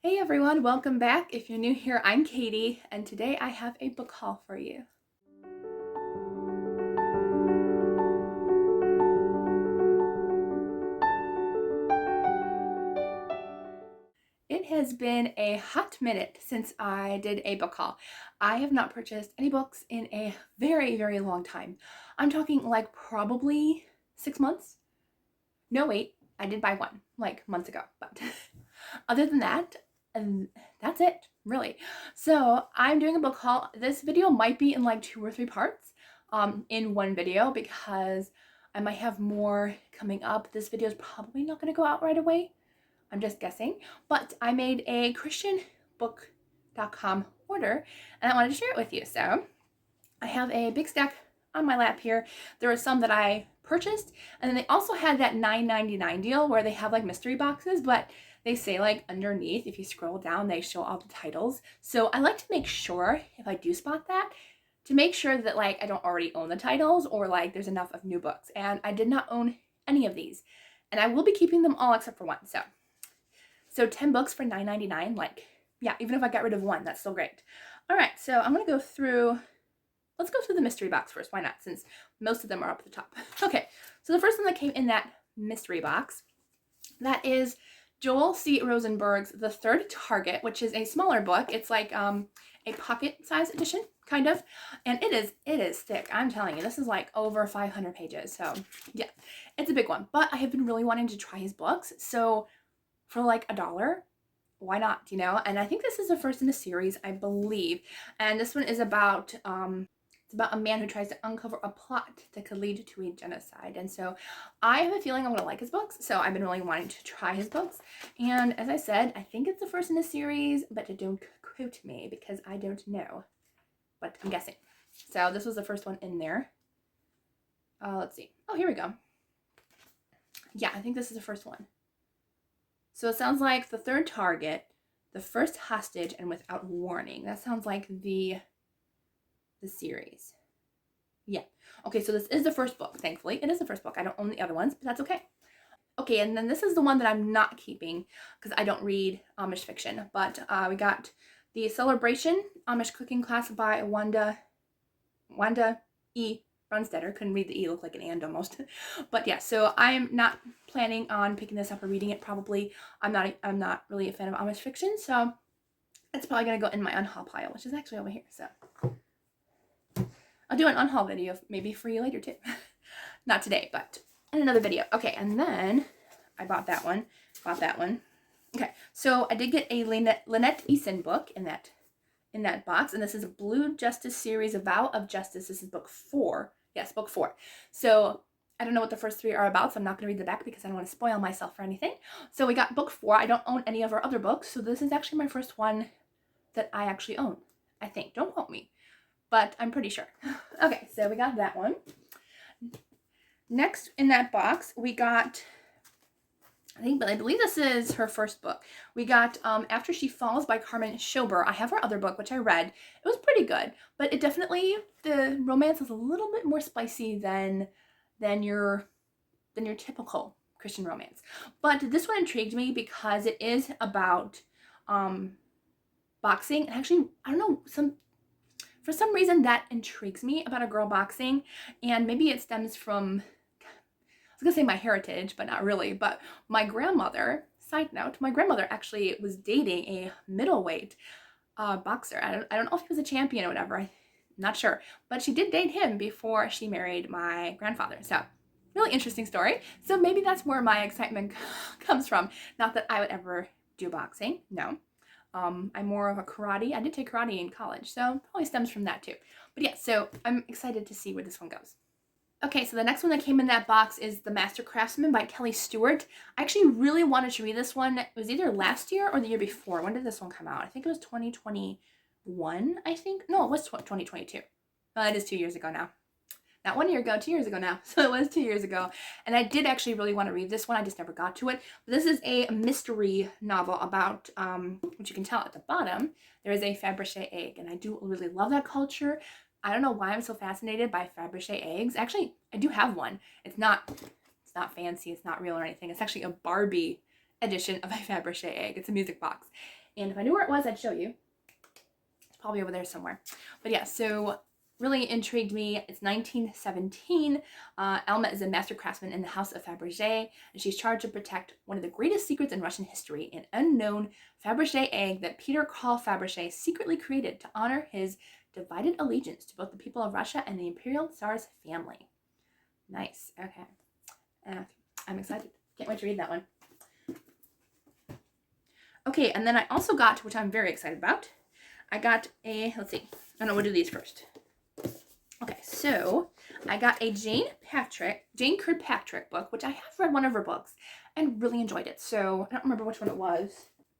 Hey everyone, welcome back. If you're new here, I'm Katie, and today I have a book haul for you. It has been a hot minute since I did a book haul. I have not purchased any books in a very, very long time. I'm talking like probably 6 months. No, wait, I did buy one like months ago, but other than that, and that's it, really. So I'm doing a book haul. This video might be in like 2 or 3 parts in one video because I might have more coming up. This video is probably not going to go out right away. I'm just guessing, but I made a Christianbook.com order and I wanted to share it with you. So I have a big stack on my lap here. There are some that I purchased, and then they also had that $9.99 deal where they have like mystery boxes, but they say like underneath, if you scroll down, they show all the titles. So I like to make sure, if I do spot that, to make sure that like I don't already own the titles or like there's enough of new books. And I did not own any of these, and I will be keeping them all except for one. So 10 books for $9.99, like, yeah, even if I got rid of one, that's still great. All right, so I'm gonna go through, let's go through the mystery box first, why not, since most of them are up at the top. Okay, so the first one that came in that mystery box, that is Joel C. Rosenberg's The Third Target, which is a smaller book. It's like a pocket-sized edition, kind of, and it is thick. I'm telling you, this is like over 500 pages, so yeah, it's a big one. But I have been really wanting to try his books, so for like $1, why not, you know? And I think this is the first in a series, I believe. And this one is about it's about a man who tries to uncover a plot that could lead to a genocide. And so I have a feeling I'm gonna like his books. So I've been really wanting to try his books. And as I said, I think it's the first in a series, but don't quote me because I don't know. But I'm guessing. So this was the first one in there. Let's see. Oh, here we go. Yeah, I think this is the first one. So it sounds like The Third Target, The First Hostage, and Without Warning. That sounds like the series. Yeah. Okay, so this is the first book, thankfully. It is the first book. I don't own the other ones, but that's okay. Okay, and then this is the one that I'm not keeping because I don't read Amish fiction. But we got The Celebration Amish Cooking Class by Wanda E. Brunstetter. Couldn't read the E, looked like an and almost. But yeah, so I'm not planning on picking this up or reading it probably. I'm not really a fan of Amish fiction, so it's probably gonna go in my unhaul pile, which is actually over here. So I'll do an unhaul video maybe for you later too. Not today, but in another video. Okay, and then I bought that one. Okay, so I did get a Lynette Eason book in that box, and this is a Blue Justice series, A Vow of Justice. This is book 4. Yes, book 4. So I don't know what the first 3 are about, so I'm not going to read the back because I don't want to spoil myself or anything. So we got book 4. I don't own any of our other books, so this is actually my first one that I actually own, I think. Don't quote me, but I'm pretty sure. Okay, so we got that one. Next in that box, we got, I believe this is her first book. We got After She Falls by Carmen Schober. I have her other book, which I read. It was pretty good, but it definitely, the romance is a little bit more spicy than your typical Christian romance. But this one intrigued me because it is about boxing. And actually, I don't know, for some reason that intrigues me about a girl boxing, and maybe it stems from, I was gonna say my heritage, but not really. But my grandmother, side note, my grandmother actually was dating a middleweight boxer. I don't know if he was a champion or whatever. I'm not sure. But she did date him before she married my grandfather. So really interesting story. So maybe that's where my excitement comes from. Not that I would ever do boxing. No. I'm more of a karate. I did take karate in college, so probably stems from that too. But yeah, so I'm excited to see where this one goes. Okay, so the next one that came in that box is The Master Craftsman by Kelly Stewart. I actually really wanted to read this one. It was either last year or the year before. When did this one come out? I think it was 2021, I think. No, it was 2022. Well, it is 2 years ago now. Not 1 year ago, 2 years ago now. So it was 2 years ago. And I did actually really want to read this one. I just never got to it. But this is a mystery novel about, which you can tell at the bottom, there is a Fabergé egg. And I do really love that culture. I don't know why I'm so fascinated by Fabergé eggs. Actually, I do have one. It's not fancy. It's not real or anything. It's actually a Barbie edition of a Fabergé egg. It's a music box. And if I knew where it was, I'd show you. It's probably over there somewhere. But yeah, so really intrigued me. It's 1917. Alma is a master craftsman in the house of Fabergé, and she's charged to protect one of the greatest secrets in Russian history, an unknown Fabergé egg that Peter Carl Fabergé secretly created to honor his divided allegiance to both the people of Russia and the Imperial Tsar's family. Nice. Okay. I'm excited. Can't wait to read that one. Okay, and then I also got, which I'm very excited about, I got a, let's see, I know we'll do these first. Okay, so I got a Jane Kirkpatrick book, which I have read one of her books and really enjoyed it. So I don't remember which one it was.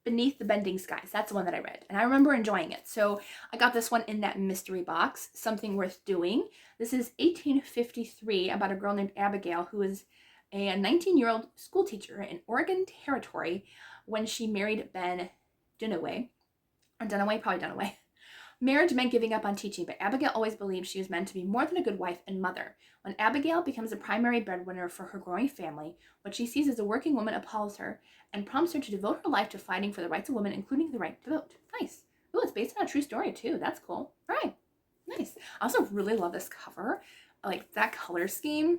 Beneath the Bending Skies. That's the one that I read. And I remember enjoying it. So I got this one in that mystery box, Something Worth Doing. This is 1853, about a girl named Abigail who is a 19-year-old school teacher in Oregon Territory when she married Ben Dunaway. Or Dunaway, probably Dunaway. Marriage meant giving up on teaching, but Abigail always believed she was meant to be more than a good wife and mother. When Abigail becomes a primary breadwinner for her growing family, what she sees as a working woman appalls her and prompts her to devote her life to fighting for the rights of women, including the right to vote. Nice. Ooh, it's based on a true story too. That's cool. All right. Nice. I also really love this cover. Like that color scheme.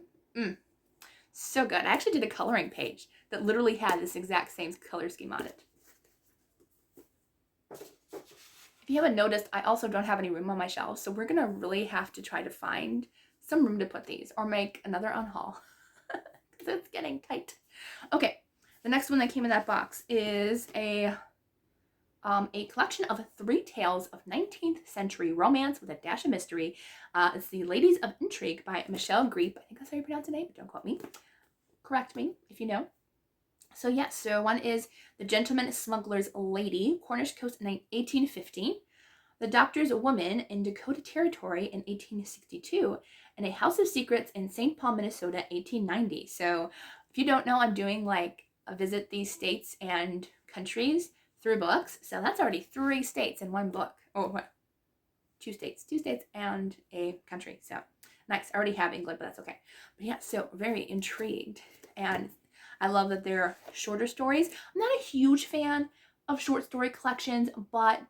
So good. I actually did a coloring page that literally had this exact same color scheme on it. If you haven't noticed, I also don't have any room on my shelves, so we're gonna really have to try to find some room to put these or make another unhaul because it's getting tight. Okay, the next one that came in that box is a collection of 3 tales of 19th century romance with a dash of mystery. It's The Ladies of Intrigue by Michelle Greep. I think that's how you pronounce the name, but don't quote me. Correct me if you know. So yes, so one is The Gentleman Smuggler's Lady, Cornish Coast in 1815, The Doctor's Woman in Dakota Territory in 1862, and A House of Secrets in St. Paul, Minnesota, 1890. So if you don't know, I'm doing like a visit these states and countries through books. So that's already 3 states in one book. Oh, what? 2 states and a country. So nice. I already have England, but that's okay. But yeah, so very intrigued. And I love that they're shorter stories. I'm not a huge fan of short story collections, but,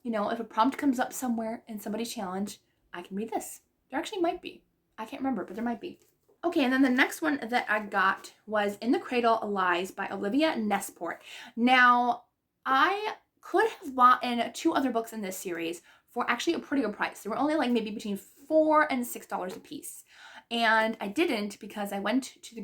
you know, if a prompt comes up somewhere in somebody's challenge, I can read this. There actually might be. I can't remember, but there might be. Okay, and then the next one that I got was In the Cradle Lies by Olivia Nesport. Now, I could have bought in 2 other books in this series for actually a pretty good price. They were only like maybe between $4 and $6 a piece. And I didn't because I went to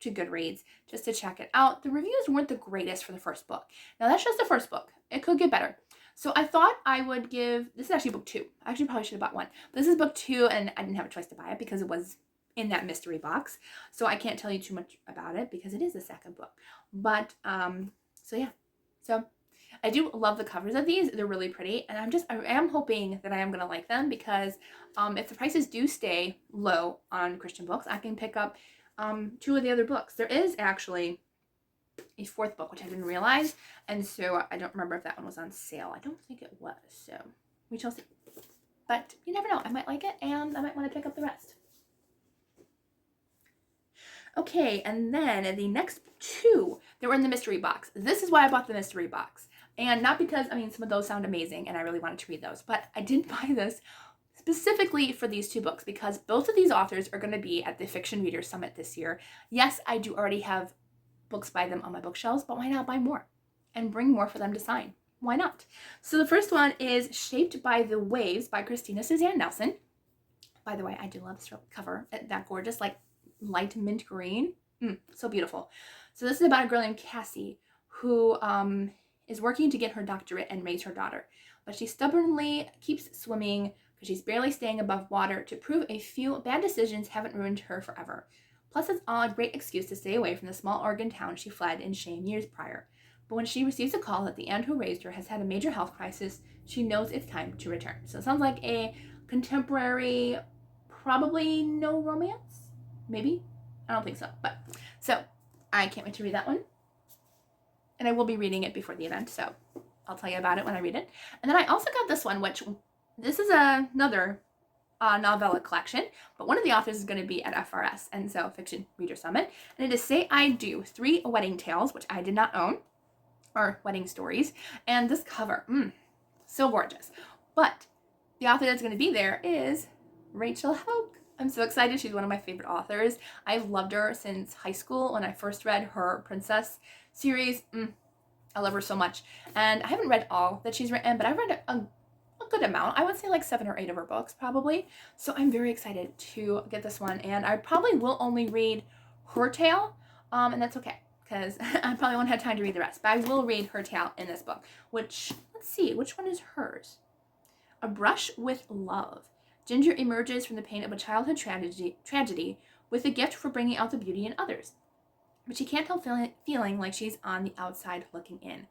Goodreads just to check it out. The reviews weren't the greatest for the first book. Now that's just the first book. It could get better. So I thought I would give, this is actually book 2. I actually probably should have bought 1. This is book 2 and I didn't have a choice to buy it because it was in that mystery box. So I can't tell you too much about it because it is the second book. But, so yeah. So I do love the covers of these. They're really pretty. And I am hoping that I am going to like them because if the prices do stay low on Christian books, I can pick up 2 of the other books. There is actually a 4th book, which I didn't realize. And so I don't remember if that one was on sale. I don't think it was. So we shall see. But you never know. I might like it and I might want to pick up the rest. Okay, and then the next 2 that were in the mystery box. This is why I bought the mystery box. And not because, I mean, some of those sound amazing and I really wanted to read those. But I did buy this specifically for these 2 books because both of these authors are going to be at the Fiction Reader Summit this year. Yes, I do already have books by them on my bookshelves, but why not buy more and bring more for them to sign? Why not? So the first one is Shaped by the Waves by Christina Suzanne Nelson. By the way, I do love this cover. That gorgeous, like, light mint green. So beautiful. So this is about a girl named Cassie who is working to get her doctorate and raise her daughter. But she stubbornly keeps swimming because she's barely staying above water to prove a few bad decisions haven't ruined her forever. Plus, it's all a great excuse to stay away from the small Oregon town she fled in shame years prior. But when she receives a call that the aunt who raised her has had a major health crisis, she knows it's time to return. So it sounds like a contemporary, probably no romance? Maybe? I don't think so. But so I can't wait to read that one. And I will be reading it before the event, so I'll tell you about it when I read it. And then I also got this one, which this is another novella collection, but one of the authors is going to be at FRS, and so Fiction Reader Summit. And it is Say I Do, 3 Wedding Tales, which I did not own. or wedding stories. And this cover, so gorgeous. But the author that's going to be there is Rachel Hoke. I'm so excited. She's one of my favorite authors. I've loved her since high school when I first read her Princess series. I love her so much. And I haven't read all that she's written, but I've read a good amount. I would say like 7 or 8 of her books probably. So I'm very excited to get this one. And I probably will only read her tale. And that's okay, because I probably won't have time to read the rest. But I will read her tale in this book, which, let's see, which one is hers? A Brush with Love. Ginger emerges from the pain of a childhood tragedy with a gift for bringing out the beauty in others. But she can't help feeling like she's on the outside looking in.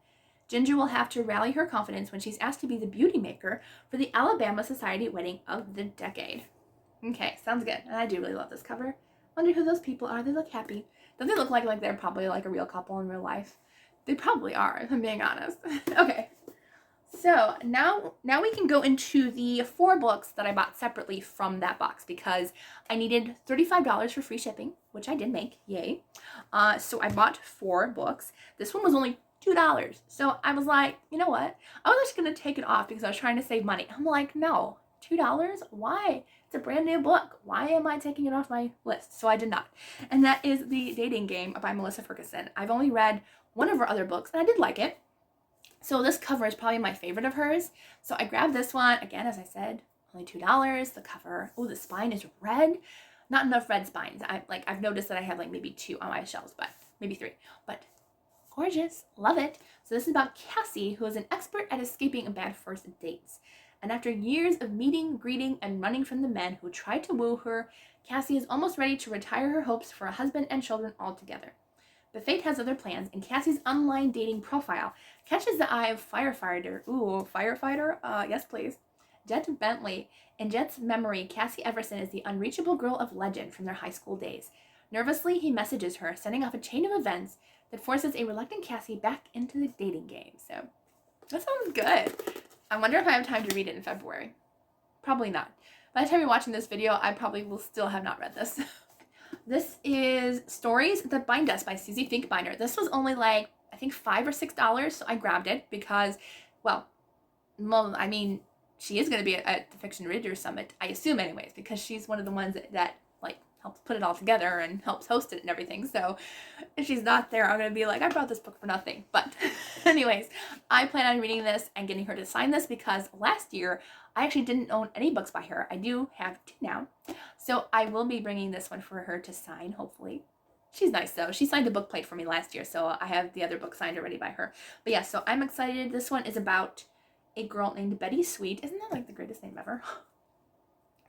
Ginger will have to rally her confidence when she's asked to be the beauty maker for the Alabama Society wedding of the decade. Okay, sounds good. And I do really love this cover. Wonder who those people are. They look happy. Don't they look like they're probably like a real couple in real life? They probably are, if I'm being honest. Okay. So now we can go into the 4 books that I bought separately from that box because I needed $35 for free shipping, which I did make, yay. So I bought 4 books. This one was only $2. So I was like, you know what? I was actually going to take it off because I was trying to save money. I'm like, no, $2? Why? It's a brand new book. Why am I taking it off my list? So I did not. And that is The Dating Game by Melissa Ferguson. I've only read one of her other books and I did like it. So this cover is probably my favorite of hers. So I grabbed this one. Again, as I said, only $2. The cover, the spine is red. Not enough red spines. I've noticed that I have like maybe 2 on my shelves, but maybe 3. But gorgeous. Love it. So this is about Cassie, who is an expert at escaping bad first dates. And after years of meeting, greeting, and running from the men who tried to woo her, Cassie is almost ready to retire her hopes for a husband and children altogether. But fate has other plans, and Cassie's online dating profile catches the eye of firefighter. Ooh, firefighter? Yes, please. Jet Bentley. In Jet's memory, Cassie Everson is the unreachable girl of legend from their high school days. Nervously, he messages her, setting off a chain of events that forces a reluctant Cassie back into the dating game. So, that sounds good. I wonder if I have time to read it in February. Probably not. By the time you're watching this video, I probably will still have not read this. This is Stories That Bind Us by Susie Finkbeiner. This was only like, I think $5 or $6, so I grabbed it because, well, I mean, she is going to be at the Fiction Readers Summit, I assume anyways, because she's one of the ones that like, helps put it all together and helps host it and everything. So if she's not there, I'm going to be like, I brought this book for nothing. But anyways, I plan on reading this and getting her to sign this because last year I actually didn't own any books by her. I do have 2 now. So I will be bringing this one for her to sign, hopefully. She's nice though. She signed a book plate for me last year, so I have the other book signed already by her. But yeah, so I'm excited. This one is about a girl named Betty Sweet. Isn't that like the greatest name ever?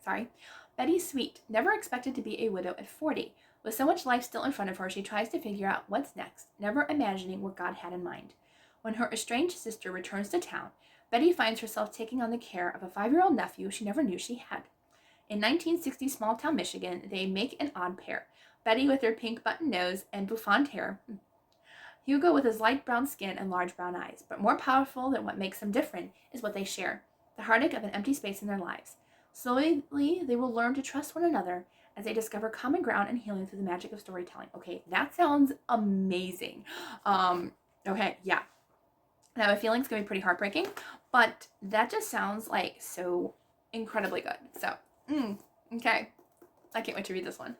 Sorry. Betty Sweet never expected to be a widow at 40. With so much life still in front of her, she tries to figure out what's next, never imagining what God had in mind. When her estranged sister returns to town, Betty finds herself taking on the care of a 5-year-old nephew she never knew she had. In 1960 small-town Michigan, they make an odd pair. Betty with her pink button nose and bouffant hair. Hugo with his light brown skin and large brown eyes. But more powerful than what makes them different is what they share, the heartache of an empty space in their lives. Slowly, they will learn to trust one another as they discover common ground and healing through the magic of storytelling. Okay, that sounds amazing. Okay, yeah. I have a feeling it's going to be pretty heartbreaking, but that just sounds like so incredibly good. So, okay. I can't wait to read this one.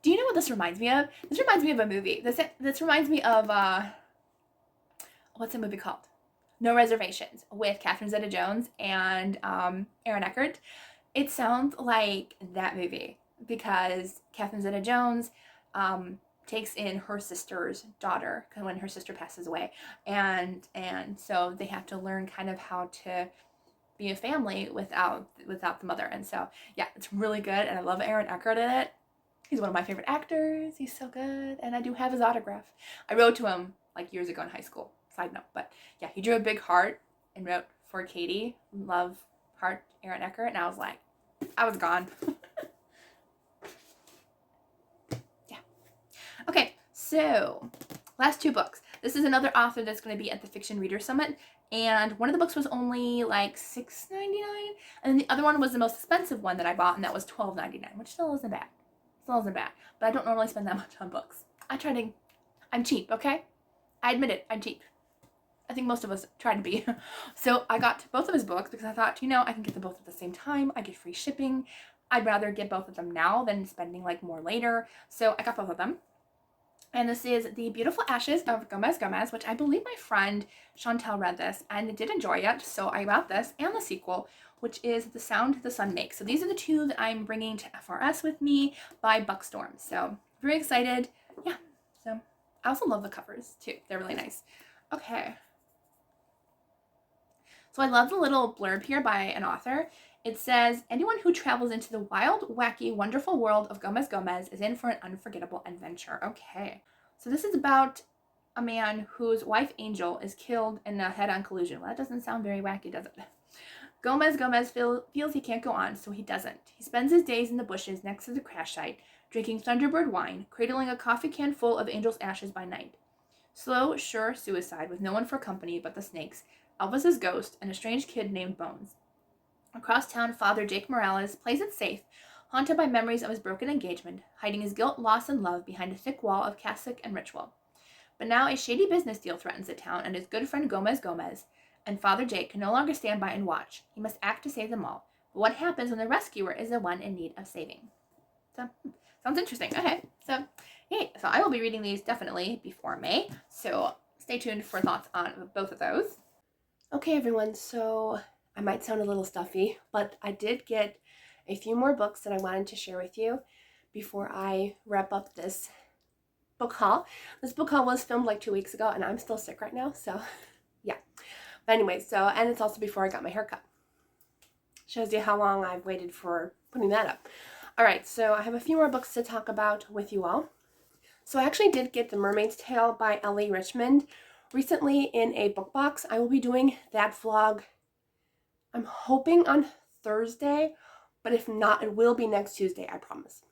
Do you know what this reminds me of? This reminds me of a movie. This reminds me of, what's the movie called? No Reservations with Catherine Zeta-Jones and Aaron Eckhart. It sounds like that movie because Catherine Zeta-Jones takes in her sister's daughter when her sister passes away, and so they have to learn kind of how to be a family without the mother. And so yeah, it's really good, and I love Aaron Eckhart in it. He's one of my favorite actors. He's so good, and I do have his autograph. I wrote to him like years ago in high school. Side note, but yeah, he drew a big heart and wrote for Katie, love, heart, Aaron Eckhart, and I was like, I was gone. Yeah. Okay, so last 2 books. This is another author that's going to be at the Fiction Reader Summit, and one of the books was only like $6.99, and then the other one was the most expensive one that I bought, and that was $12.99, which still isn't bad. Still isn't bad, but I don't normally spend that much on books. I'm cheap, okay? I admit it, I'm cheap. I think most of us try to be. So I got both of his books because I thought, I can get them both at the same time. I get free shipping. I'd rather get both of them now than spending like more later. So I got both of them. And this is The Beautiful Ashes of Gomez Gomez, which I believe my friend Chantel read this and did enjoy it. So I got this and the sequel, which is The Sound the Sun Makes. So these are the two that I'm bringing to FRS with me by Buckstorm. So very excited. Yeah. So I also love the covers too. They're really nice. Okay. So I love the little blurb here by an author. It says, anyone who travels into the wild, wacky, wonderful world of Gomez Gomez is in for an unforgettable adventure. Okay. So this is about a man whose wife, Angel, is killed in a head-on collision. Well, that doesn't sound very wacky, does it? Gomez Gomez feels he can't go on, so he doesn't. He spends his days in the bushes next to the crash site, drinking Thunderbird wine, cradling a coffee can full of Angel's ashes by night. Slow, sure suicide with no one for company but the snakes, Elvis's ghost, and a strange kid named Bones. Across town, Father Jake Morales plays it safe, haunted by memories of his broken engagement, hiding his guilt, loss, and love behind a thick wall of cassock and ritual. But now a shady business deal threatens the town and his good friend Gomez Gomez, and Father Jake can no longer stand by and watch. He must act to save them all. But what happens when the rescuer is the one in need of saving? So, sounds interesting. Okay, so, yay. So I will be reading these definitely before May, so stay tuned for thoughts on both of those. Okay, everyone, so I might sound a little stuffy, but I did get a few more books that I wanted to share with you before I wrap up this book haul. This book haul was filmed like 2 weeks ago, and I'm still sick right now, so yeah. But anyway, and it's also before I got my hair cut. Shows you how long I've waited for putting that up. All right, so I have a few more books to talk about with you all. So I actually did get The Mermaid's Tale by Ellie Richmond recently in a book box. I will be doing that vlog, I'm hoping on Thursday, but if not, it will be next Tuesday, I promise.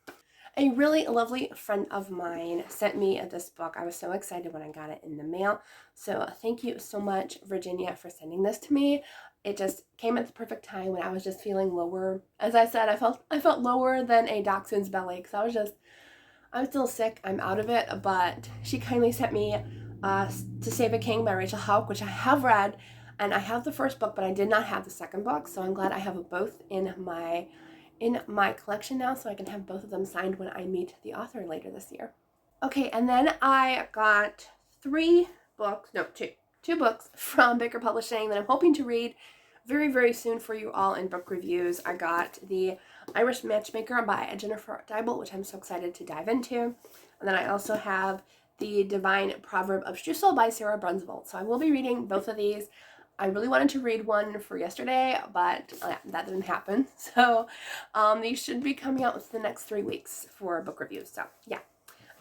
A really lovely friend of mine sent me this book. I was so excited when I got it in the mail. So thank you so much, Virginia, for sending this to me. It just came at the perfect time when I was just feeling lower. As I said, I felt lower than a dachshund's belly because I'm still sick. I'm out of it, but she kindly sent me To Save a King by Rachel Hauck, which I have read, and I have the first book, but I did not have the second book, so I'm glad I have both in my collection now, so I can have both of them signed when I meet the author later this year. Okay, and then I got two books from Baker Publishing that I'm hoping to read very, very soon for you all in book reviews. I got The Irish Matchmaker by Jennifer Dybel, which I'm so excited to dive into. And then I also have The Divine Proverb of Streusel by Sarah Brunsvold. So I will be reading both of these. I really wanted to read one for yesterday, but that didn't happen. So these should be coming out within the next 3 weeks for book reviews. So yeah.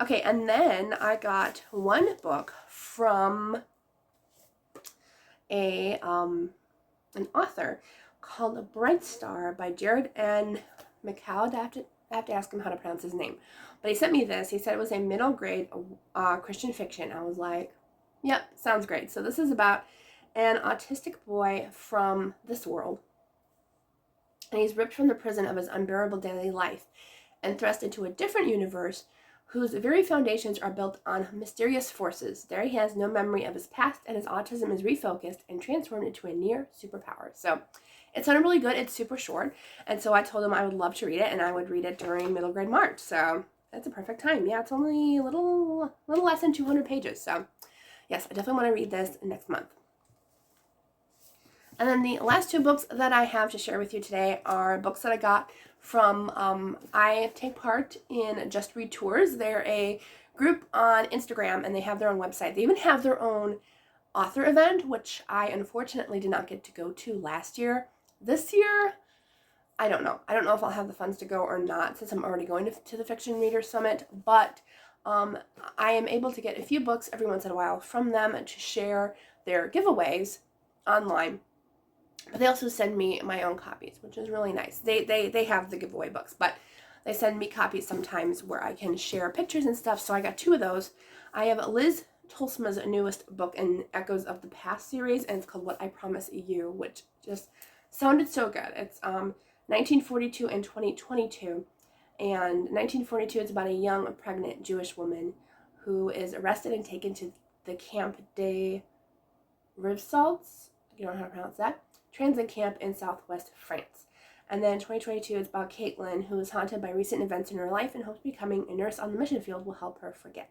Okay, and then I got one book from an author called Bright Star by Jared N. McCall. I have to ask him how to pronounce his name. But he sent me this. He said it was a middle grade Christian fiction. I was like, yep, sounds great. So this is about an autistic boy from this world. And he's ripped from the prison of his unbearable daily life and thrust into a different universe whose very foundations are built on mysterious forces. There he has no memory of his past, and his autism is refocused and transformed into a near superpower. So it sounded really good. It's super short, and so I told him I would love to read it, and I would read it during middle grade March. So that's a perfect time. Yeah, it's only a little less than 200 pages. So yes, I definitely want to read this next month. And then the last two books that I have to share with you today are books that I got from, I take part in Just Read Tours. They're a group on Instagram, and they have their own website. They even have their own author event, which I unfortunately did not get to go to last year. This year, I don't know. I don't know if I'll have the funds to go or not, since I'm already going to the Fiction Reader Summit, but I am able to get a few books every once in a while from them to share their giveaways online. But they also send me my own copies, which is really nice. They have the giveaway books, but they send me copies sometimes where I can share pictures and stuff. So I got two of those. I have Liz Tolsma's newest book in Echoes of the Past series, and it's called What I Promise You, which just sounded so good. It's 1942 and 2022. And 1942 is about a young pregnant Jewish woman who is arrested and taken to the Camp de Rivesaltes, you don't know how to pronounce that, transit camp in southwest France. And then 2022 is about Caitlin, who is haunted by recent events in her life and hopes becoming a nurse on the mission field will help her forget.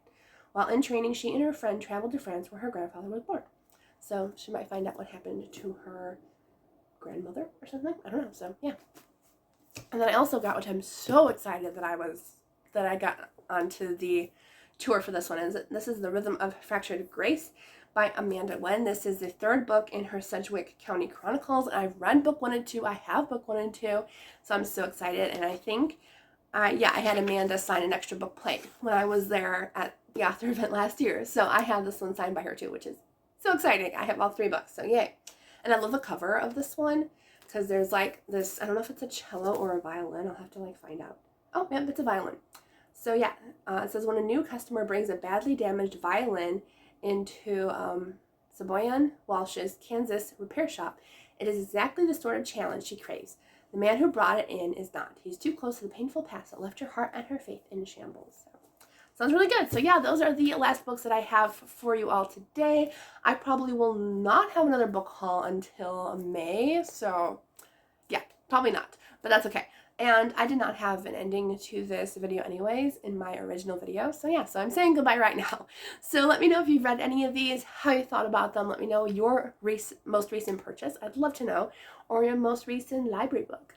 While in training, she and her friend traveled to France where her grandfather was born. So she might find out what happened to her grandmother or something. I don't know. So yeah. And then I also got, which I'm so excited that I got onto the tour for this one, is that this is The Rhythm of Fractured Grace by Amanda Wen. This is the third book in her Sedgwick County Chronicles. And I've read book 1 and 2. I have book 1 and 2. So I'm so excited. And I think, I had Amanda sign an extra book plate when I was there at the author event last year. So I have this one signed by her too, which is so exciting. I have all 3 books. So yay. And I love the cover of this one because there's like this, I don't know if it's a cello or a violin. I'll have to like find out. Oh, yeah, it's a violin. So yeah, it says when a new customer brings a badly damaged violin into Saboyan Walsh's Kansas repair shop, it is exactly the sort of challenge she craves. The man who brought it in is not. He's too close to the painful past that left her heart and her faith in shambles. So, sounds really good. So yeah, those are the last books that I have for you all today. I probably will not have another book haul until May. So yeah, probably not, but that's okay. And I did not have an ending to this video anyways in my original video. So yeah, so I'm saying goodbye right now. So let me know if you've read any of these, how you thought about them. Let me know your most recent purchase. I'd love to know. Or your most recent library book.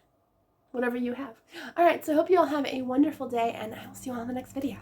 Whatever you have. All right, so I hope you all have a wonderful day, and I will see you all in the next video.